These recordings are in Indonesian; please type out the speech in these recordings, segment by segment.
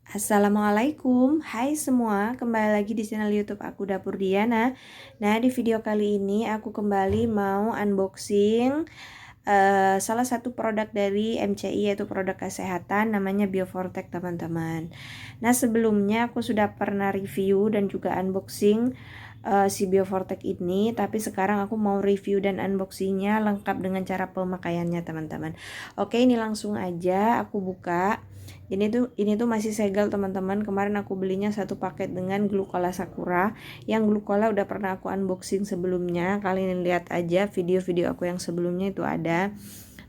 Assalamualaikum, hai semua, kembali lagi di channel YouTube aku Dapur Diana. Nah, di video kali ini aku kembali mau unboxing salah satu produk dari MCI, yaitu produk kesehatan namanya Biofortek, teman-teman. Nah, sebelumnya aku sudah pernah review dan juga unboxing si Biofortek ini, tapi sekarang aku mau review dan unboxingnya lengkap dengan cara pemakaiannya, teman-teman. Oke, ini langsung aja aku buka. Ini tuh masih segel, teman-teman. Kemarin aku belinya satu paket dengan Glucola Sakura. Yang Glucola udah pernah aku unboxing sebelumnya. Kalian lihat aja video-video aku yang sebelumnya, itu ada.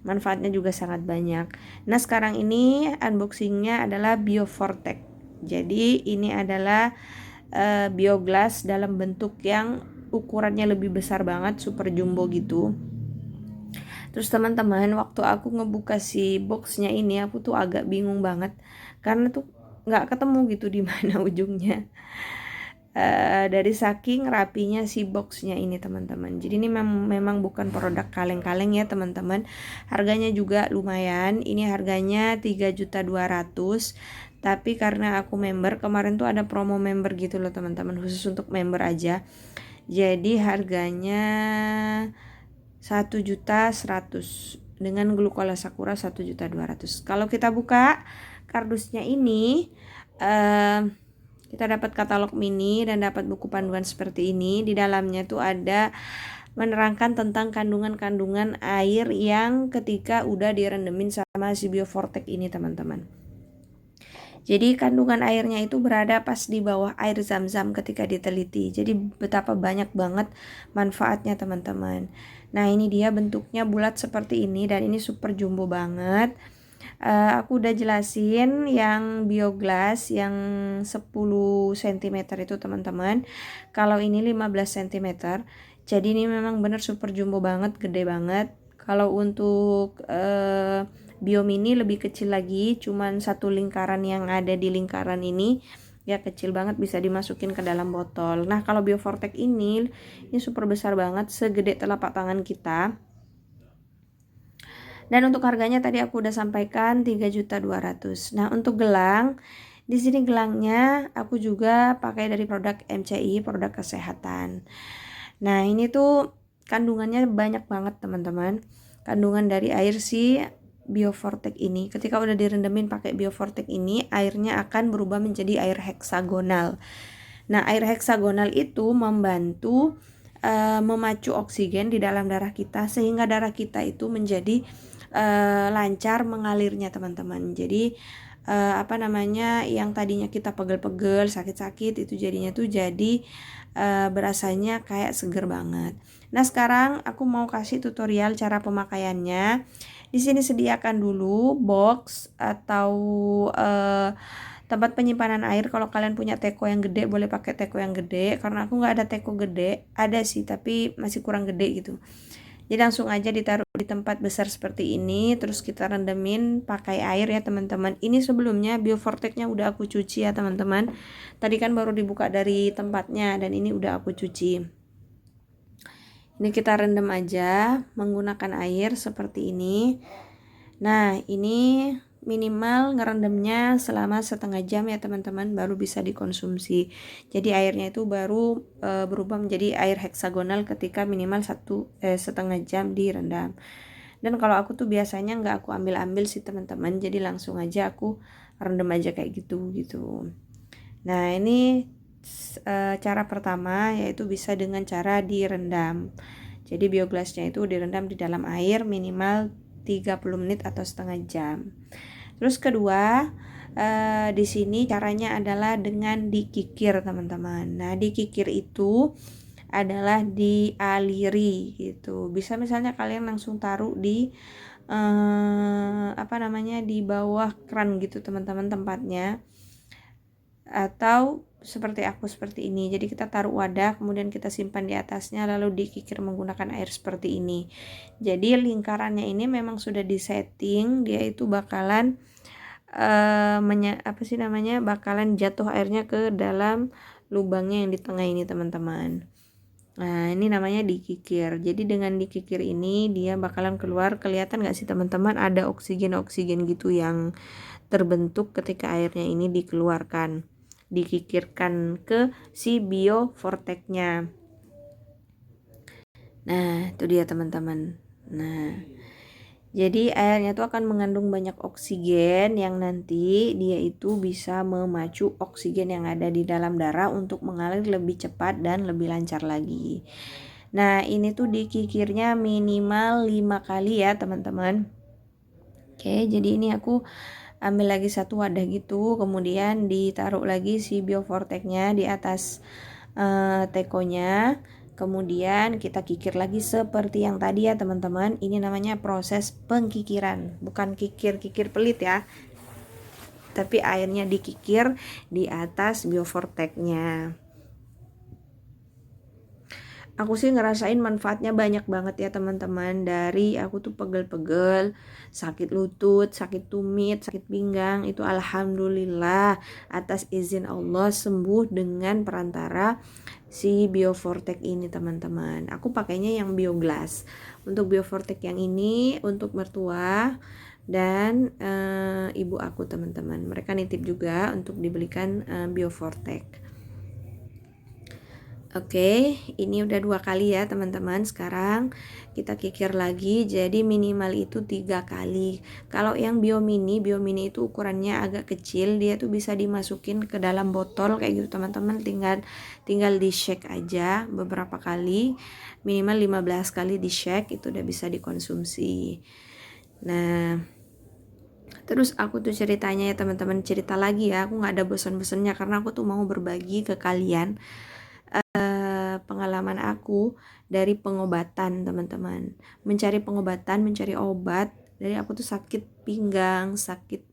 Manfaatnya juga sangat banyak. Nah, sekarang ini unboxingnya adalah Biofortek. Jadi ini adalah bioglass dalam bentuk yang ukurannya lebih besar banget, super jumbo gitu. Terus teman-teman, waktu aku ngebuka si boxnya ini, aku tuh agak bingung banget karena tuh nggak ketemu gitu di mana ujungnya. Dari saking rapinya si boxnya ini, teman-teman. Jadi ini memang bukan produk kaleng-kaleng ya, teman-teman. Harganya juga lumayan. Ini harganya 3.200.000. Tapi karena aku member, kemarin tuh ada promo member gitu loh, teman-teman, khusus untuk member aja. Jadi harganya 1.100.000 dengan Glucola Sakura 1.200.000. Kalau kita buka kardusnya ini, kita dapat katalog mini dan dapat buku panduan seperti ini. Di dalamnya tuh ada menerangkan tentang kandungan-kandungan air yang ketika udah direndemin sama si Biofortek ini, teman-teman. Jadi kandungan airnya itu berada pas di bawah air zam-zam ketika diteliti. Jadi betapa banyak banget manfaatnya, teman-teman. Nah, ini dia bentuknya bulat seperti ini dan ini super jumbo banget. Aku udah jelasin yang bioglass yang 10 cm itu, teman-teman. Kalau ini 15 cm. Jadi ini memang bener super jumbo banget, gede banget. Kalau untuk Bio Mini lebih kecil lagi, cuman satu lingkaran yang ada di lingkaran ini ya kecil banget, bisa dimasukin ke dalam botol. Nah, kalau Biofortek ini super besar banget, segede telapak tangan kita. Dan untuk harganya tadi aku udah sampaikan 3.200.000. Nah, untuk gelang, di sini gelangnya aku juga pakai dari produk MCI, produk kesehatan. Nah, ini tuh kandungannya banyak banget, teman-teman. Kandungan dari air si Biofortek ini, ketika udah direndemin pakai Biofortek ini, airnya akan berubah menjadi air heksagonal. Nah, air heksagonal itu membantu memacu oksigen di dalam darah kita sehingga darah kita itu menjadi lancar mengalirnya, teman-teman. Jadi yang tadinya kita pegel-pegel, sakit-sakit, itu jadinya tuh jadi berasanya kayak seger banget. Nah, sekarang aku mau kasih tutorial cara pemakaiannya. Di sini sediakan dulu box atau tempat penyimpanan air. Kalau kalian punya teko yang gede, boleh pakai teko yang gede. Karena aku nggak ada teko gede, ada sih tapi masih kurang gede gitu. Jadi langsung aja ditaruh di tempat besar seperti ini, terus kita rendemin pakai air ya, teman-teman. Ini sebelumnya Bioforteknya udah aku cuci ya, teman-teman. Tadi kan baru dibuka dari tempatnya dan ini udah aku cuci. Ini kita rendam aja menggunakan air seperti ini. Nah, ini minimal ngerendamnya selama setengah jam ya, teman-teman, baru bisa dikonsumsi. Jadi airnya itu baru berubah menjadi air heksagonal ketika minimal setengah jam direndam. Dan kalau aku tuh biasanya nggak aku ambil-ambil sih, teman-teman, jadi langsung aja aku rendam aja kayak gitu. Nah, ini cara pertama, yaitu bisa dengan cara direndam. Jadi bioglassnya itu direndam di dalam air minimal 30 menit atau setengah jam. Terus kedua, di sini caranya adalah dengan dikikir, teman-teman. Nah, dikikir itu adalah dialiri gitu. Bisa misalnya kalian langsung taruh di di bawah keran gitu, teman-teman, tempatnya. Atau seperti aku seperti ini. Jadi kita taruh wadah, kemudian kita simpan di atasnya, lalu dikikir menggunakan air seperti ini. Jadi lingkarannya ini memang sudah disetting, dia itu bakalan bakalan jatuh airnya ke dalam lubangnya yang di tengah ini, teman-teman. Nah, ini namanya dikikir. Jadi dengan dikikir ini dia bakalan keluar, kelihatan gak sih teman-teman, ada oksigen-oksigen gitu yang terbentuk ketika airnya ini dikeluarkan, dikikirkan ke si biovorteknya. Nah, itu dia teman-teman. Nah, jadi airnya itu akan mengandung banyak oksigen yang nanti dia itu bisa memacu oksigen yang ada di dalam darah untuk mengalir lebih cepat dan lebih lancar lagi. Nah, ini tuh dikikirnya minimal 5 kali ya teman-teman. Oke, jadi ini aku ambil lagi satu wadah gitu, kemudian ditaruh lagi si biovorteknya di atas tekonya. Kemudian kita kikir lagi seperti yang tadi ya teman-teman. Ini namanya proses pengkikiran, bukan kikir-kikir pelit ya, tapi airnya dikikir di atas biovorteknya. Aku sih ngerasain manfaatnya banyak banget ya teman-teman. Dari aku tuh pegel-pegel, sakit lutut, sakit tumit, sakit pinggang, itu alhamdulillah atas izin Allah sembuh dengan perantara si biovortek ini teman-teman. Aku pakainya yang bioglas. Untuk biovortek yang ini untuk mertua dan ibu aku teman-teman. Mereka nitip juga untuk dibelikan biovortek. Oke, ini udah 2 kali ya teman-teman. Sekarang kita kikir lagi, jadi minimal itu 3 kali. Kalau yang biomini itu ukurannya agak kecil, dia tuh bisa dimasukin ke dalam botol kayak gitu teman-teman. Tinggal di shake aja beberapa kali, minimal 15 kali di shake, itu udah bisa dikonsumsi. Nah, terus aku tuh ceritanya ya teman-teman, cerita lagi ya, aku nggak ada bosan-bosannya karena aku tuh mau berbagi ke kalian pengalaman aku dari pengobatan teman-teman, mencari pengobatan, mencari obat. Dari aku tuh sakit pinggang, sakit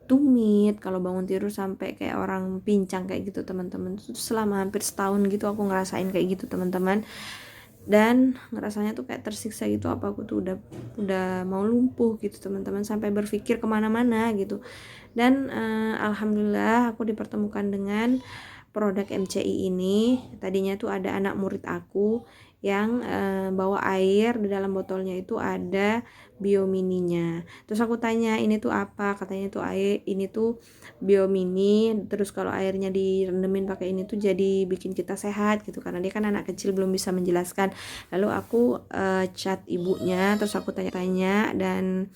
tumit, kalau bangun tidur sampai kayak orang pincang kayak gitu teman-teman. Itu selama hampir setahun gitu aku ngerasain kayak gitu teman-teman, dan ngerasanya tuh kayak tersiksa gitu, apa aku tuh udah mau lumpuh gitu teman-teman, sampai berpikir kemana-mana gitu. Dan alhamdulillah aku dipertemukan dengan produk MCI ini. Tadinya tuh ada anak murid aku yang bawa air, di dalam botolnya itu ada biomininya. Terus aku tanya, ini tuh apa? Katanya tuh air ini tuh biomini. Terus kalau airnya direndemin pakai ini tuh jadi bikin kita sehat gitu, karena dia kan anak kecil belum bisa menjelaskan. Lalu aku chat ibunya, terus aku tanya-tanya dan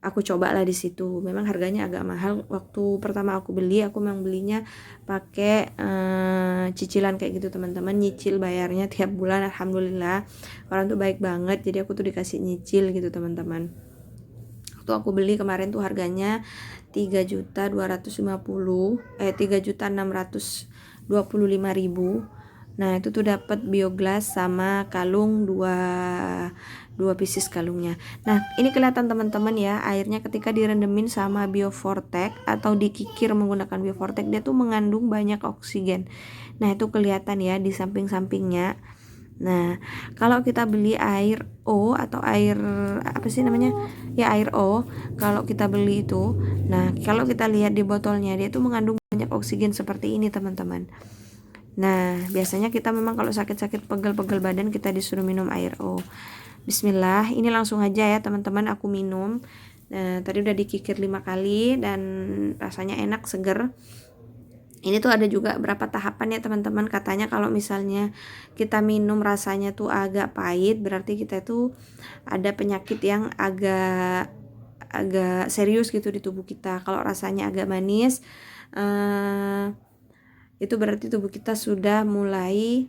aku cobalah di situ. Memang harganya agak mahal. Waktu pertama aku beli, aku memang belinya pakai cicilan kayak gitu teman-teman, nyicil bayarnya tiap bulan. Alhamdulillah orang tuh baik banget, jadi aku tuh dikasih nyicil gitu teman-teman. Waktu aku beli kemarin tuh harganya 3.625.000. Nah, itu tuh dapat bioglas sama kalung dua pieces kalungnya. Nah, ini kelihatan teman-teman ya, airnya ketika direndemin sama biovortek atau dikikir menggunakan biovortek, dia tuh mengandung banyak oksigen. Nah, itu kelihatan ya di samping-sampingnya. Nah, kalau kita beli air O atau air apa sih namanya? Ya, air O. Kalau kita beli itu, nah kalau kita lihat di botolnya, dia tuh mengandung banyak oksigen seperti ini, teman-teman. Nah, biasanya kita memang kalau sakit-sakit pegel-pegel badan kita disuruh minum air O. Bismillah, ini langsung aja ya teman-teman aku minum. Nah, tadi udah dikikir 5 kali dan rasanya enak, seger. Ini tuh ada juga berapa tahapan ya teman-teman. Katanya kalau misalnya kita minum rasanya tuh agak pahit, berarti kita tuh ada penyakit yang agak serius gitu di tubuh kita. Kalau rasanya agak manis, itu berarti tubuh kita sudah mulai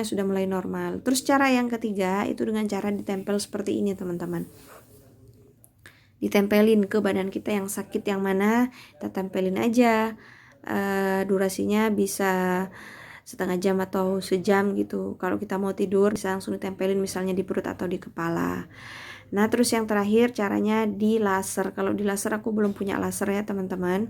sudah mulai normal. Terus cara yang ketiga itu dengan cara ditempel seperti ini teman-teman. Ditempelin ke badan kita yang sakit yang mana, kita tempelin aja. Durasinya bisa setengah jam atau sejam gitu. Kalau kita mau tidur bisa langsung ditempelin misalnya di perut atau di kepala. Nah, terus yang terakhir caranya di laser. Kalau di laser aku belum punya laser ya teman-teman.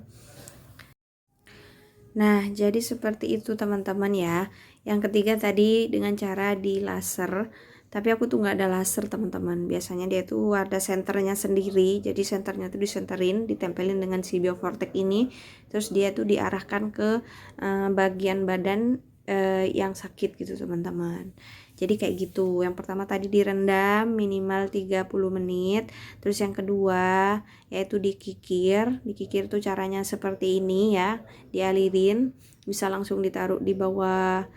Nah, jadi seperti itu teman-teman ya. Yang ketiga tadi dengan cara di laser. Tapi aku tuh nggak ada laser teman-teman. Biasanya dia tuh ada senternya sendiri. Jadi senternya tuh disenterin, ditempelin dengan si biovortek ini. Terus dia tuh diarahkan ke bagian badan yang sakit gitu teman-teman. Jadi kayak gitu. Yang pertama tadi direndam minimal 30 menit. Terus yang kedua yaitu dikikir. Dikikir tuh caranya seperti ini ya. Dialirin, bisa langsung ditaruh di bawah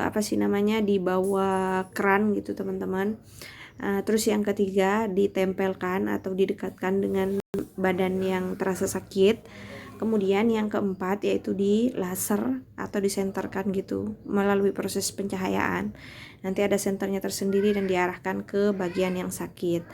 apa sih namanya, di bawah keran gitu teman-teman. Terus yang ketiga ditempelkan atau didekatkan dengan badan yang terasa sakit. Kemudian yang keempat yaitu di laser atau disenterkan gitu melalui proses pencahayaan. Nanti ada senternya tersendiri dan diarahkan ke bagian yang sakit.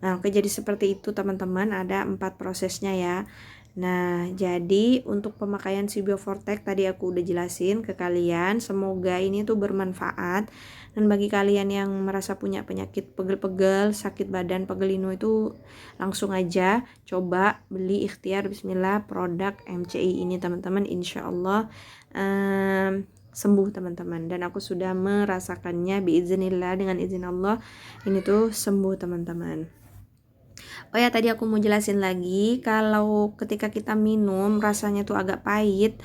Nah, oke, jadi seperti itu teman-teman, ada 4 prosesnya ya. Nah, jadi untuk pemakaian si Biofortek tadi aku udah jelasin ke kalian. Semoga ini tuh bermanfaat. Dan bagi kalian yang merasa punya penyakit pegel-pegel, sakit badan, pegel linu itu langsung aja coba beli ikhtiar bismillah produk MCI ini teman-teman. Insya Allah sembuh teman-teman. Dan aku sudah merasakannya biiznillah, dengan izin Allah ini tuh sembuh teman-teman. Oh ya, tadi aku mau jelasin lagi, kalau ketika kita minum rasanya tuh agak pahit,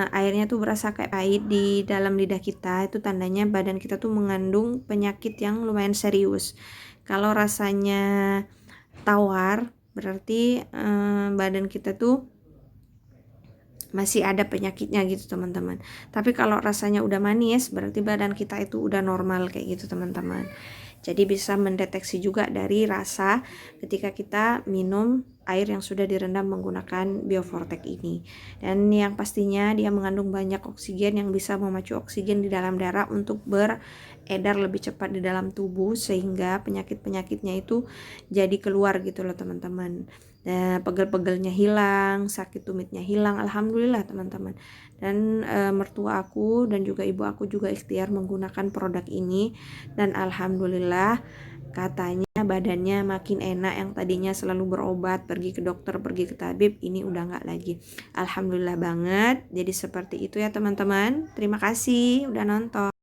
airnya tuh berasa kayak pahit di dalam lidah kita, itu tandanya badan kita tuh mengandung penyakit yang lumayan serius. Kalau rasanya tawar, berarti badan kita tuh masih ada penyakitnya gitu teman-teman. Tapi kalau rasanya udah manis, berarti badan kita itu udah normal kayak gitu teman-teman. Jadi bisa mendeteksi juga dari rasa ketika kita minum air yang sudah direndam menggunakan Biofortek ini. Dan yang pastinya dia mengandung banyak oksigen yang bisa memacu oksigen di dalam darah untuk beredar lebih cepat di dalam tubuh, sehingga penyakit-penyakitnya itu jadi keluar gitu loh teman-teman. Nah, pegel-pegelnya hilang, sakit tumitnya hilang, alhamdulillah teman-teman. Dan mertua aku dan juga ibu aku juga ikhtiar menggunakan produk ini, dan alhamdulillah katanya badannya makin enak. Yang tadinya selalu berobat, pergi ke dokter, pergi ke tabib, ini udah nggak lagi. Alhamdulillah banget. Jadi seperti itu ya teman-teman. Terima kasih udah nonton.